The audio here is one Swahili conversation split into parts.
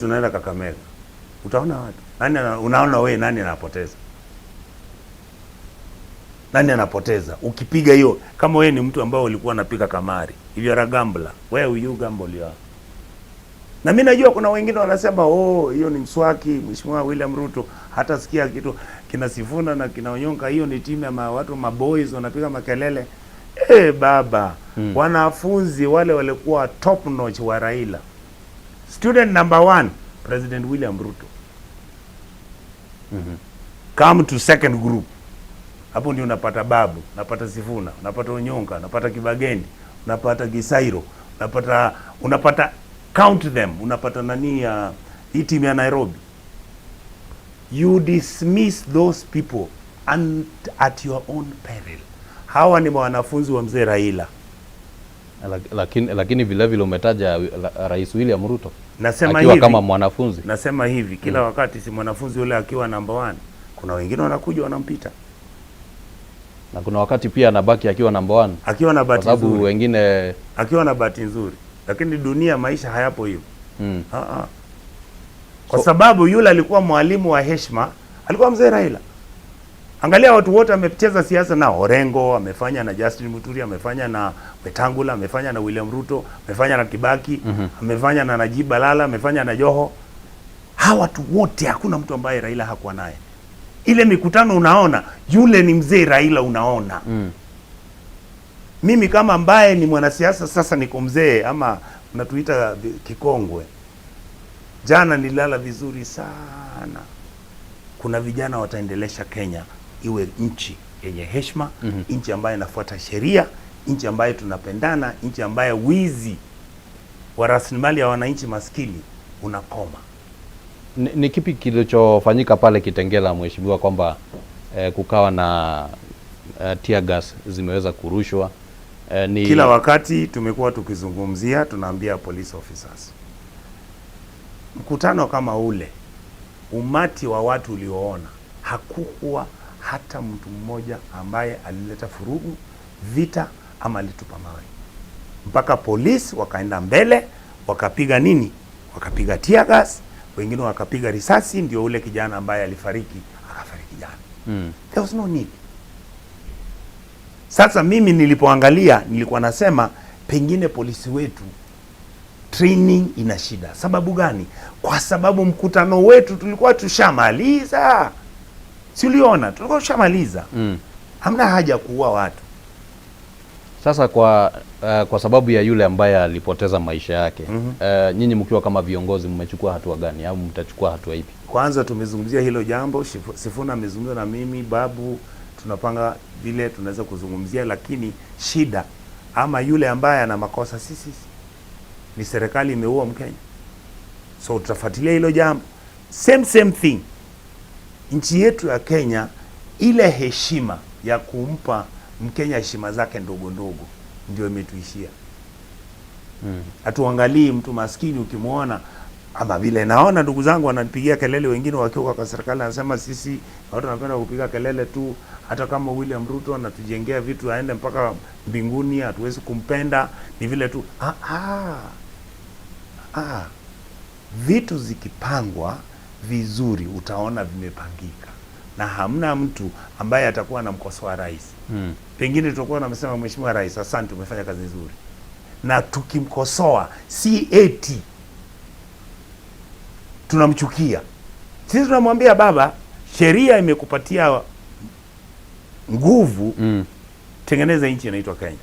Tunaenda Kakamega, utaona watu unaona wewe nani anapoteza, nani anapoteza ukipiga hiyo. Kama wewe ni mtu ambao ulikuwa unapiga kamari, if you are a gambler, where will you gamble you are? Na mimi najua kuna wengine wanasema hiyo ni mswaki, Mheshimiwa William Ruto hata sikia kitu kina Sifuna na kina Onyonka, hiyo ni timu ya watu maboys wanapiga makelele. Baba, wanafunzi wale walikuwa top notch wa Raila. Student number 1, President William Ruto. Come to second group. Hapo ndio unapata Babu, unapata Sifuna, unapata Onyonka, unapata Kibagendi, unapata Gisairo, unapata count them, unapata nani ya hii timu ya Nairobi. You dismiss those people and at your own peril. Hawa ni wanafunzi wa mzee Raila. Lakini vile vile umetaja Rais William Ruto. Nasema akiwa hivi, kama mwanafunzi. Nasema hivi kila wakati, si mwanafunzi yule akiwa number 1, kuna wengine wanakuja wanampita. Na kuna wakati pia anabaki akiwa number 1. Akiwa na bahati nzuri. Sababu wengine akiwa na bahati nzuri. Lakini dunia maisha hayapo hivyo. Kwa sababu yule alikuwa mwalimu wa heshima, alikuwa mzee Raila. Angalia watu wote amecheza siasa na Orengo, amefanya na Justin Muturi, amefanya na Wetangula, amefanya na William Ruto, amefanya na Kibaki, amefanya na Najib Balala, amefanya na Joho. Hawa watu wote hakuna mtu ambaye Raila hakuwa naye. Ile mikutano unaona, yule ni mzee Raila unaona. Mimi kama ambaye ni mwanasiasa sasa niko mzee ama unatuita kikongwe. Jana nilala vizuri sana. Kuna vijana wataendelesha Kenya iwe nchi yenye heshima, nchi ambayo inafuata sheria, nchi ambayo tunapendana, nchi ambayo wizi wa rasilimali ya wananchi maskini unakoma. Ni kipi kilichofanyika pale Kitengela mheshimiwa, kwamba kukawa na tear gas zimeweza kurushwa? Kila wakati tumekuwa tukizungumzia, tunaambia police officers, mkutano kama ule, umati wa watu ulioona, hakukuwa hata mtu mmoja ambaye alileta furugu, vita ama alitupa mawe. Mpaka polisi wakaenda mbele, wakapiga nini? Wakapiga tear gas, wengine wakapiga risasi, ndio ule kijana ambaye alifariki akafariki jana. There was no need. Sasa mimi nilipoangalia nilikuwa nasema pengine polisi wetu training ina shida. Sababu gani? Kwa sababu mkutano wetu tulikuwa tushamaliza. Si uliona? Tulikuwa tushamaliza. Hamna haja kuua watu. Sasa kwa sababu ya yule ambaye alipoteza maisha yake, nyinyi mkiwa kama viongozi mmechukua hatua gani au mtachukua hatua ipi? Kwanza tumezungumzia hilo jambo, Sifuna amezungumza na mimi, Babu, tunapanga vile tunaweza kuzungumzia, lakini shida ama yule ambaye ana makosa sisi ni serikali imeua Mkenya. So tutafuatilia hilo jambo. Same thing. Nchi yetu ya Kenya, ile heshima ya kumpa Mkenya heshima zake ndogo ndogo ndio imetuishia. Hatuangalii mtu maskini ukimwona, ama vile naona ndugu zangu wananipigia kelele wengine wakiwa kwa serikali, anasema sisi watu wanapenda kupiga kelele tu, hata kama William Ruto anatujengea vitu aende mpaka mbinguni hatuwezi kumpenda, ni vile tu. Vitu zikipangwa vizuri utaona vimepangika, na hamna mtu ambaye atakuwa anamkosoa rais. Pengine tutakuwa tunamsema Mheshimiwa Rais, asante umefanya kazi nzuri, na tukimkosoa si eti tunamchukia. Sisi tunamwambia baba, sheria imekupatia nguvu, tengeneza nchi inaitwa Kenya,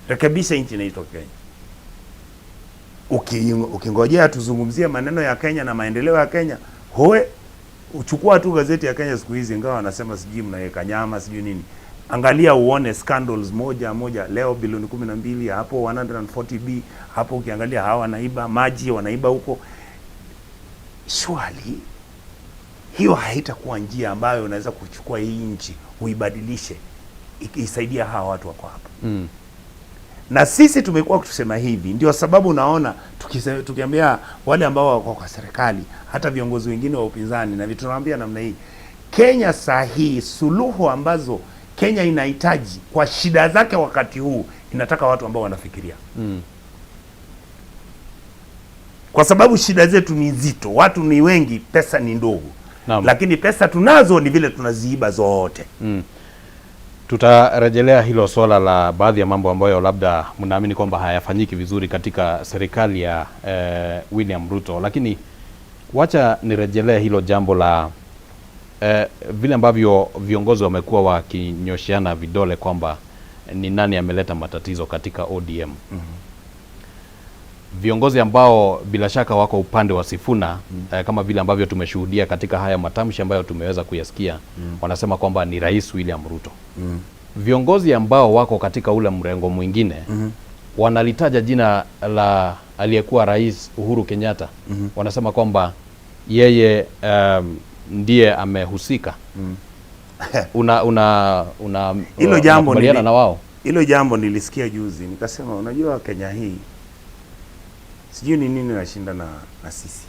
rekebisha nchi inaitwa Kenya. Ukingojea tuzungumzie maneno ya Kenya na maendeleo ya Kenya, uchukua tu gazeti ya Kenya siku hizi, ingawa wanasema sijui mnaweka nyama sijui nini, angalia uone scandals moja leo bilioni 12, hapo 140B, hapo ukiangalia hawa wanaiba maji, wanaiba huko. Swali hiyo haitakuwa njia ambayo unaweza kuchukua hii nchi uibadilishe isaidia hawa watu wako hapa. Na sisi tumekuwa kusema hivi, ndio sababu unaona tukiambia wale ambao wako kwa serikali, hata viongozi wengine wa upinzani, na tunawaambia namna hii, Kenya sahihi, suluhu ambazo Kenya inahitaji kwa shida zake wakati huu, inataka watu ambao wanafikiria. kwa sababu shida zetu ni nzito, watu ni wengi, pesa ni ndogo. Naam. Lakini pesa tunazo, ni vile tunaziiba zote. Tutarejelea hilo swala la baadhi ya mambo ambayo labda mnaamini kwamba hayafanyiki vizuri katika serikali ya William Ruto, lakini wacha nirejelea hilo jambo la vile ambavyo viongozi wamekuwa wakinyoshiana vidole kwamba ni nani ameleta matatizo katika ODM. Viongozi ambao bila shaka wako upande wa Sifuna, kama vile ambavyo tumeshuhudia katika haya matamshi ambayo tumeweza kuyasikia, wanasema kwamba ni Rais William Ruto. Viongozi ambao wako katika ule mrengo mwingine wanalitaja jina la aliyekuwa Rais Uhuru Kenyatta. Wanasema kwamba yeye ndiye amehusika. Hilo jambo na wao. Hilo jambo nilisikia juzi, nikasema unajua Kenya hii sijui ni nini nashinda na sisi.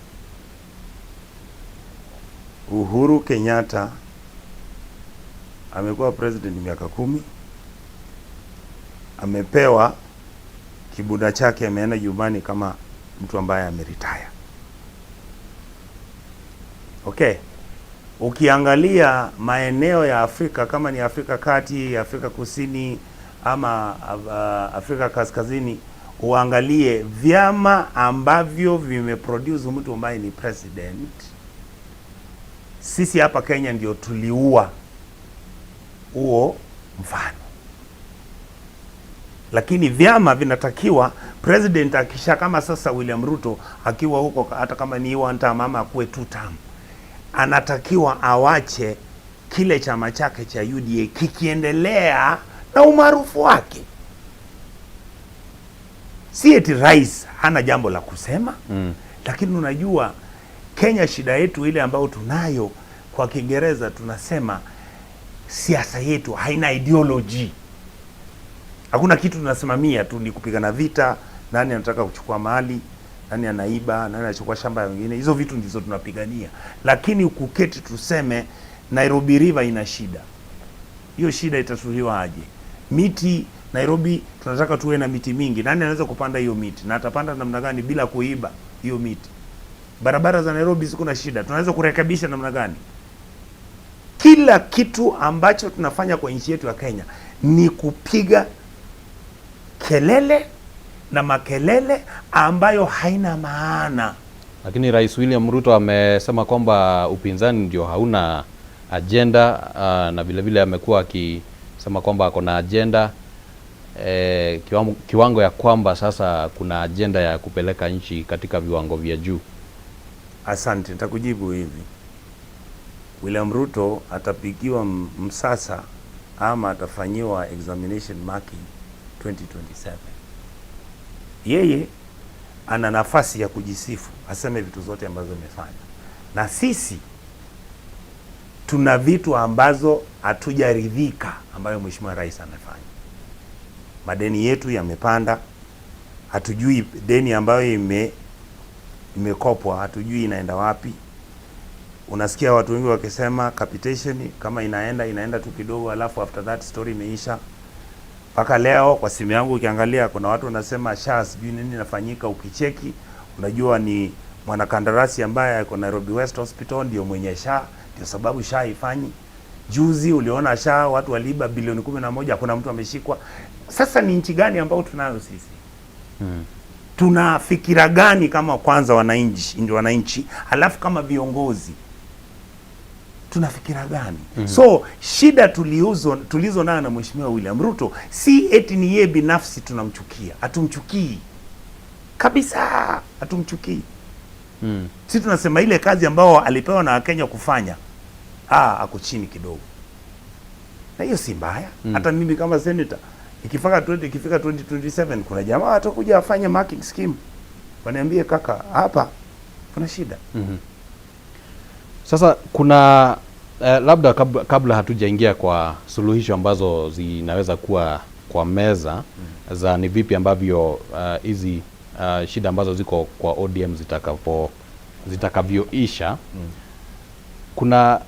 Uhuru Kenyatta amekuwa president miaka 10, amepewa kibunda chake, ameenda nyumbani kama mtu ambaye ameretire. Okay, ukiangalia maeneo ya Afrika, kama ni Afrika Kati, Afrika Kusini ama Afrika Kaskazini, uangalie vyama ambavyo vimeproduce mtu ambaye ni president. Sisi hapa Kenya ndio tuliua huo mfano. Lakini vyama vinatakiwa president akisha, kama sasa William Ruto akiwa huko, hata kama ni one term ama akuwe 2 term, anatakiwa awache kile chama chake cha UDA kikiendelea na umaarufu wake. Si eti rais hana jambo la kusema, lakini unajua Kenya shida yetu ile ambayo tunayo, kwa Kiingereza tunasema siasa yetu haina ideology. Hakuna kitu tunasimamia tu, ni kupigana vita, nani anataka kuchukua mali, nani anaiba, nani anachukua shamba ya wengine. Hizo vitu ndizo tunapigania. Lakini ukuketi tuseme Nairobi River ina shida, hiyo shida itatuliwa aje? Miti Nairobi tunataka tuwe na miti mingi, nani anaweza kupanda hiyo miti na atapanda namna gani bila kuiba hiyo miti? Barabara za Nairobi ziko na shida, tunaweza kurekebisha namna gani? Kila kitu ambacho tunafanya kwa nchi yetu ya Kenya ni kupiga kelele na makelele ambayo haina maana. Lakini Rais William Ruto amesema kwamba upinzani ndio hauna agenda, na vile vile amekuwa akisema kwamba kuna agenda kiwango ya kwamba sasa kuna agenda ya kupeleka nchi katika viwango vya juu. Asante, nitakujibu hivi. William Ruto atapigiwa msasa ama atafanyiwa examination marking 2027. Yeye ana nafasi ya kujisifu, aseme vitu zote ambazo amefanya. Na sisi tuna vitu ambazo hatujaridhika ambayo Mheshimiwa Rais amefanya. Madeni yetu yamepanda, hatujui deni ambayo imekopwa hatujui inaenda wapi. Unasikia watu wengi wakisema capitation kama inaenda tu kidogo, alafu after that story imeisha. Paka leo kwa simu yangu ukiangalia, kuna watu wanasema SHA sijui nini inafanyika. Ukicheki unajua ni mwanakandarasi ambaye yuko Nairobi West Hospital ndio mwenye SHA, ndio sababu SHA ifanyi. Juzi uliona SHA watu waliiba bilioni 11, hakuna mtu ameshikwa. Sasa ni nchi gani ambayo tunayo sisi? Tuna fikira gani kama kwanza wananchi, alafu kama viongozi tuna fikira gani? So shida tulizo nayo na Mheshimiwa William Ruto si eti ni yeye binafsi tunamchukia. Hatumchukii kabisa, hatumchukii. Si tunasema ile kazi ambao alipewa na Wakenya kufanya, ako chini kidogo, na hiyo si mbaya. Hata mimi kama senator ikifika 2027 kuna jamaa watakuja afanye marking scheme, waniambie kaka, hapa kuna shida. Sasa kuna labda kabla hatujaingia kwa suluhisho ambazo zinaweza kuwa kwa meza za ni vipi ambavyo hizi shida ambazo ziko kwa ODM zitakavyoisha, kuna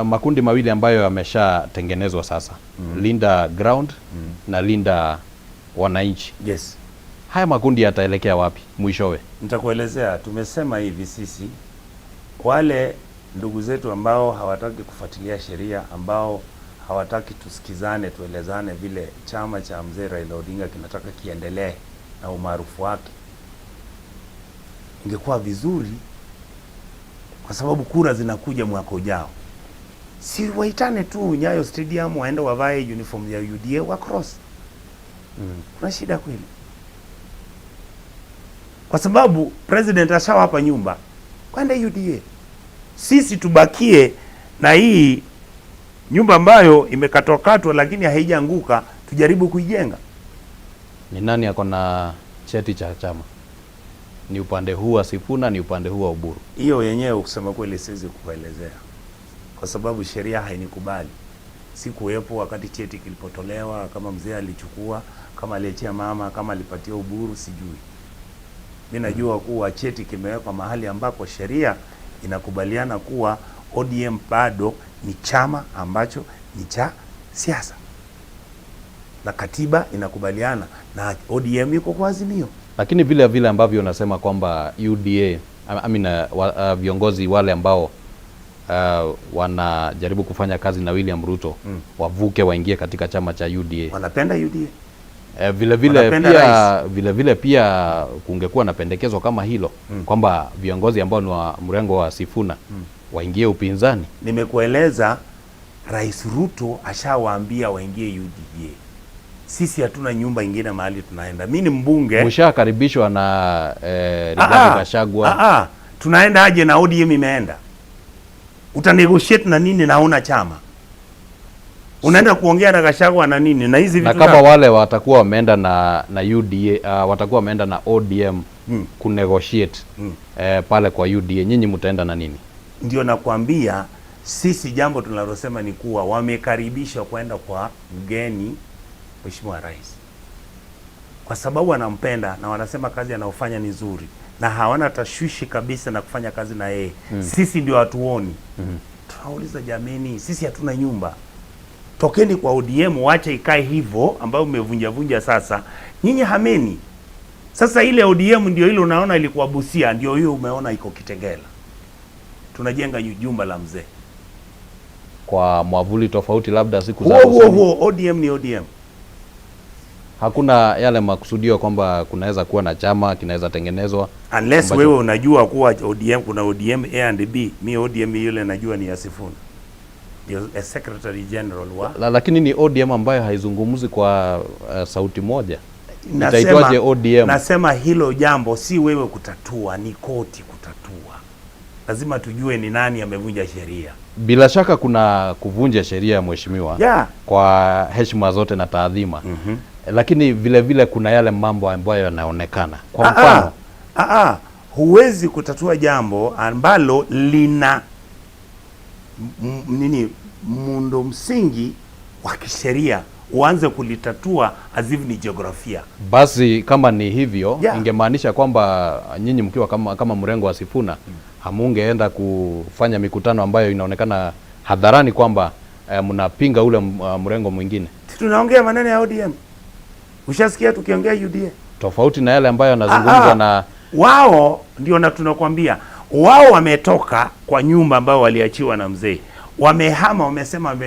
makundi mawili ambayo yameshatengenezwa sasa, Linda Ground na Linda Wananchi. Yes. haya makundi yataelekea wapi mwishowe? Nitakuelezea. Tumesema hivi, sisi wale ndugu zetu ambao hawataki kufuatilia sheria, ambao hawataki tusikizane, tuelezane vile chama cha mzee Raila Odinga kinataka kiendelee na umaarufu wake, ingekuwa vizuri, kwa sababu kura zinakuja mwaka ujao, si waitane tu Nyayo Stadium, waende wavae uniform ya UDA wa cross. Kuna shida kweli? Kwa sababu president ashawapa nyumba, kwende UDA. Sisi tubakie na hii nyumba ambayo imekatwakatwa lakini haijaanguka, tujaribu kuijenga. Ni nani ako na cheti cha chama? Ni upande huu wa Sifuna, ni upande huu wa Oburu? Hiyo yenyewe kusema kweli siwezi kukuelezea, kwa sababu sheria hainikubali. Sikuwepo wakati cheti kilipotolewa, kama mzee alichukua, kama aliachia mama, kama alipatia Oburu, sijui. Mimi najua kuwa cheti kimewekwa mahali ambako sheria inakubaliana kuwa ODM bado ni chama ambacho ni cha siasa, na katiba inakubaliana na ODM yuko kwa Azimio. Lakini vile ambavyo unasema kwamba UDA viongozi wale ambao wanajaribu kufanya kazi na William Ruto wavuke waingie katika chama cha UDA. Wanapenda UDA. Vile pia kungekuwa na pendekezo kama hilo kwamba viongozi ambao ni wa mrengo wa Sifuna waingie upinzani. Nimekueleza Rais Ruto ashawaambia waingie UDA. Sisi hatuna nyumba ingine mahali tunaenda. Mimi ni mbunge. Mshakaribishwa na Rigathi Gachagua. Tunaenda aje na ODM imeenda? Utanegotiate na nini na una chama? Unaenda kuongea na Gachagua na nini? Na hizi vitu, na kama wale watakuwa wameenda na UDA, watakuwa wameenda na ODM kunegotiate pale kwa UDA, nyinyi mtaenda na nini? Ndio nakwambia, sisi jambo tunalosema ni kuwa wamekaribishwa kwenda kwa mgeni Mheshimiwa Rais, kwa sababu wanampenda na wanasema kazi anayofanya ni nzuri na hawana tashwishi kabisa na kufanya kazi na yeye. Sisi ndio hatuoni. Tunauliza, jameni, sisi hatuna nyumba, tokeni kwa ODM, wacha ikae hivyo ambayo umevunja sasa. Nyinyi hameni. Sasa ile ODM ndio ile unaona ilikuwa Busia, ndio hiyo umeona iko Kitengela. Tunajenga jumba la mzee kwa mwavuli tofauti, labda siku za ODM ni ODM. Hakuna yale makusudio kwamba kunaweza kuwa na chama kinaweza tengenezwa, unless wewe unajua kuwa ODM kuna ODM A and B. Mi ODM yule najua ni ya Sifuna, ndio secretary general wa lakini ni ODM ambayo haizungumzi kwa sauti moja. Itaitwaje ODM? Nasema hilo jambo si wewe kutatua, ni koti kutatua. Lazima tujue ni nani amevunja sheria. Bila shaka kuna kuvunja sheria, mheshimiwa, kwa heshima zote na taadhima. Lakini vile kuna yale mambo ambayo yanaonekana. Kwa mfano, huwezi kutatua jambo ambalo lina muundo msingi wa kisheria uanze kulitatua azivu ni jiografia. Basi kama ni hivyo, ingemaanisha kwamba nyinyi mkiwa kama mrengo wa Sifuna hamungeenda kufanya mikutano ambayo inaonekana hadharani kwamba mnapinga ule mrengo mwingine. Tunaongea maneno ya ODM. Ushasikia tukiongea UDA? Tofauti na yale ambayo yanazungumzwa na wao, ndio na tunakwambia wao wametoka kwa nyumba ambayo waliachiwa na mzee. Wamehama, wamesema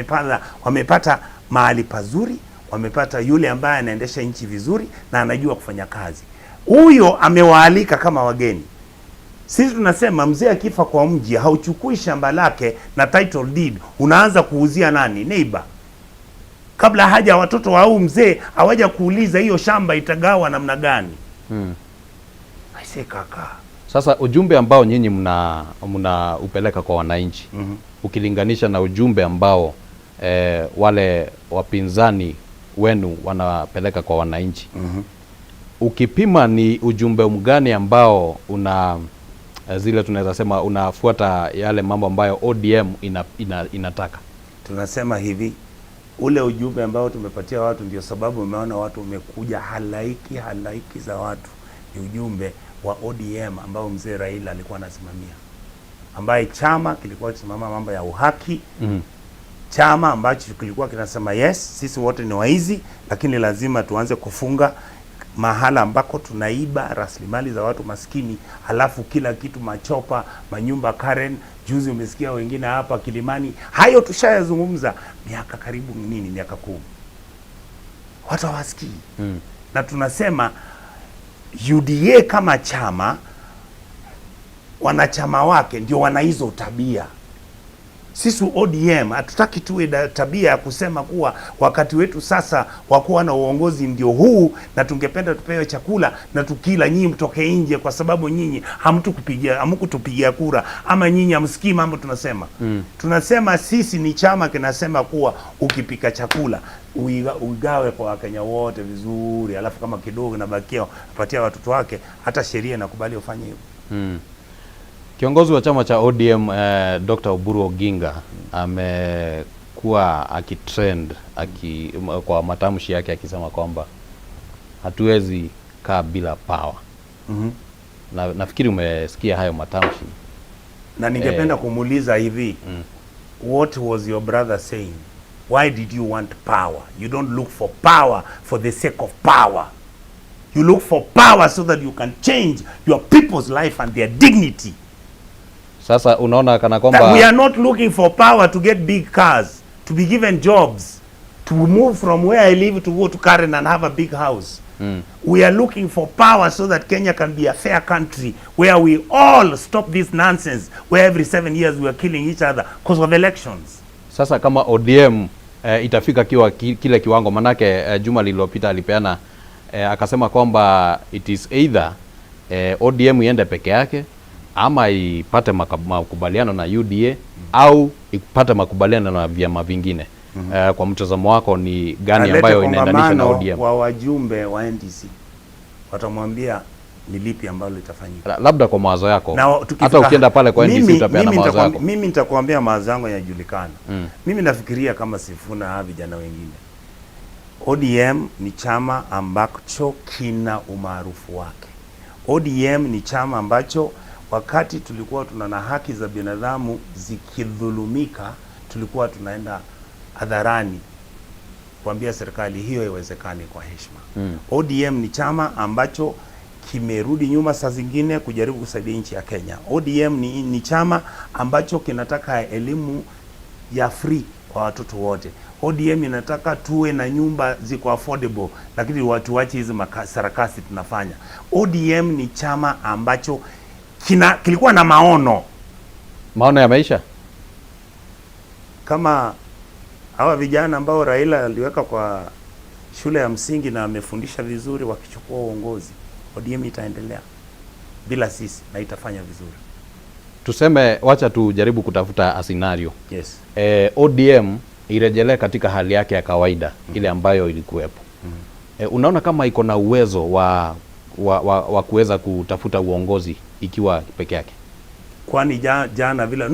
wamepata mahali pazuri, wamepata yule ambaye anaendesha nchi vizuri na anajua kufanya kazi. Huyo amewaalika kama wageni. Sisi tunasema mzee akifa kwa mji hauchukui shamba lake na title deed unaanza kuuzia nani? Neighbor. Kabla haja watoto au mzee hawaja kuuliza hiyo shamba itagawa namna gani. Aise kaka. Sasa ujumbe ambao nyinyi mna upeleka kwa wananchi ukilinganisha na ujumbe ambao wale wapinzani wenu wanapeleka kwa wananchi, ukipima ni ujumbe mgani ambao zile tunaweza sema unafuata yale mambo ambayo ODM inataka? Tunasema hivi, ule ujumbe ambao tumepatia watu, ndio sababu umeona watu wamekuja halaiki za watu, ni ujumbe wa ODM ambao mzee Raila alikuwa anasimamia, ambaye chama kilikuwa kisimama mambo ya uhaki. Chama ambacho kilikuwa kinasema yes, sisi wote ni waizi, lakini lazima tuanze kufunga mahala ambako tunaiba rasilimali za watu maskini, halafu kila kitu machopa, manyumba Karen. Juzi umesikia wengine hapa Kilimani, hayo tushayazungumza miaka karibu miaka 10. Watu hawasikii. Na tunasema UDA kama chama, wanachama wake ndio wana hizo tabia. Sisi ODM hatutaki tuwe tabia ya kusema kuwa wakati wetu sasa wa kuwa na uongozi ndio huu, na tungependa tupewe chakula na tukila, nyinyi mtoke nje kwa sababu nyinyi hamkutupigia kura, ama nyinyi hamsikii mambo tunasema. Tunasema sisi ni chama kinasema kuwa ukipika chakula ugawe kwa Wakenya wote vizuri, alafu kama kidogo nabakia apatia watoto wake, hata sheria inakubali ufanye hivyo. Kiongozi wa chama cha ODM Dr. Oburu Oginga amekuwa akitrend kwa matamshi yake akisema kwamba hatuwezi kaa bila power. Na nafikiri umesikia hayo matamshi. Na ningependa kumuuliza hivi, what was your brother saying? Why did you want power? You don't look for power for the sake of power. You look for power so that you can change your people's life and their dignity. Sasa unaona kana kwamba we are not looking for power to get big cars, to be given jobs, to move from where I live to go to Karen and have a big house. We are looking for power so that Kenya can be a fair country where we all stop this nonsense where every 7 years we are killing each other because of elections. Sasa kama ODM itafika kile kiwango, manake juma lililopita alipeana akasema kwamba it is either ODM iende peke yake ama ipate makubaliano na UDA au ipate makubaliano na vyama vingine. Kwa mtazamo wako ni gani ambayo inaendanisha na ODM? Wa wajumbe wa NDC watamwambia ni lipi ambalo litafanyika. Labda kwa mawazo yako, hata ukienda pale kwa NDC utapeana mawazo yako. Mimi nitakwambia mawazo yangu yanajulikana. Mimi nafikiria kama Sifuna na vijana wengine, ODM ni chama ambacho kina umaarufu wake. ODM ni chama ambacho wakati tulikuwa tuna haki za binadamu zikidhulumika, tulikuwa tunaenda hadharani kuambia serikali hiyo haiwezekani kwa heshima. ODM ni chama ambacho kimerudi nyuma saa zingine kujaribu kusaidia nchi ya Kenya. ODM ni chama ambacho kinataka elimu ya free kwa watoto wote. ODM inataka tuwe na nyumba ziko affordable, lakini watu wache hizi sarakasi tunafanya. ODM ni chama ambacho kilikuwa na maono ya maisha, kama hawa vijana ambao Raila aliweka kwa shule ya msingi na amefundisha vizuri, wakichukua uongozi, ODM itaendelea bila sisi na itafanya vizuri. Tuseme wacha tujaribu kutafuta scenario. Yes. ODM irejelee katika hali yake ya kawaida ile ambayo ilikuwepo. Unaona kama iko na uwezo wa kuweza kutafuta uongozi ikiwa peke yake? Kwani jana vile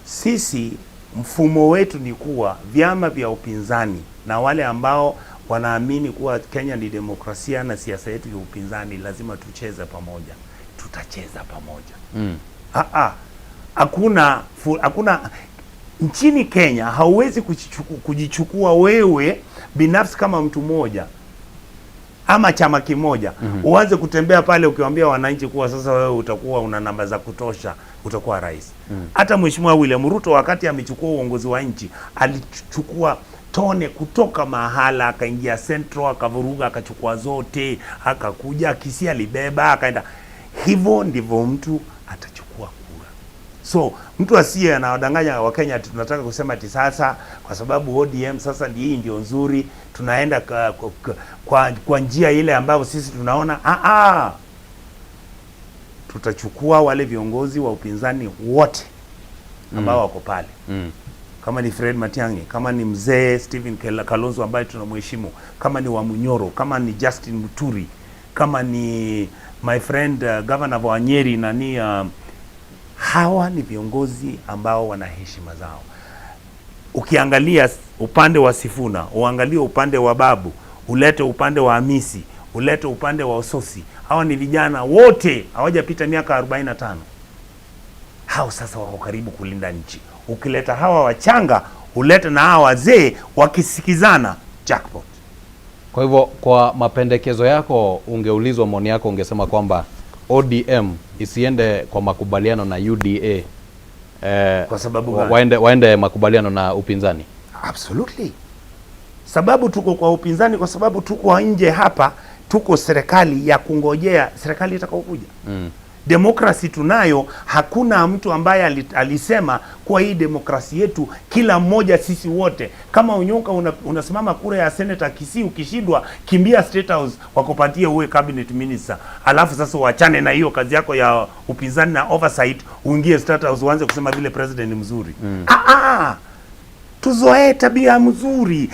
sisi mfumo wetu ni kuwa vyama vya upinzani na wale ambao wanaamini kuwa Kenya ni demokrasia na siasa yetu ya upinzani lazima tucheze pamoja, tutacheza pamoja. Hakuna nchini Kenya hauwezi kujichukua wewe binafsi kama mtu mmoja ama chama kimoja uanze kutembea pale ukiwaambia wananchi kuwa sasa wewe utakuwa una namba za kutosha, utakuwa rais. Hata Mheshimiwa William Ruto wakati amechukua uongozi wa nchi alichukua tone kutoka mahala, akaingia Central, akavuruga, akachukua zote, akakuja Kisii alibeba, akaenda. Hivyo ndivyo mtu atachukua kura. So mtu asiye anawadanganya Wakenya ati tunataka kusema ati sasa kwa sababu ODM sasa hii ndio nzuri, tunaenda kwa njia ile ambayo sisi tunaona. Tutachukua wale viongozi wa upinzani wote ambao wako pale. Kama ni Fred Matiang'i, kama ni mzee Stephen Kalonzo ambaye tunamheshimu, kama ni Wamunyoro, kama ni Justin Muturi, kama ni my friend Governor wa Nyeri hawa ni viongozi ambao wana heshima zao. Ukiangalia upande wa Sifuna, uangalie upande wa Babu, ulete upande wa Hamisi, ulete upande wa Ososi, hawa ni vijana wote hawajapita miaka 45. Hao sasa wako karibu kulinda nchi. Ukileta hawa wachanga, ulete na hawa wazee wakisikizana, jackpot. Kwa hivyo kwa mapendekezo yako, ungeulizwa maoni yako, ungesema kwamba ODM isiende kwa makubaliano na UDA, kwa sababu waende makubaliano na upinzani? Absolutely. Sababu tuko kwa upinzani kwa sababu tuko nje hapa, tuko serikali ya kungojea serikali itakayokuja. Demokrasi tunayo, hakuna mtu ambaye alisema kwa hii demokrasi yetu kila mmoja sisi wote. Kama Onyonka unasimama kura ya senator Kisii, ukishindwa kimbia State House wakupatie uwe cabinet minister. Alafu sasa uachane na hiyo kazi yako ya upinzani na oversight, uingie State House uanze kusema vile president ni mzuri. Tuzoee tabia mzuri.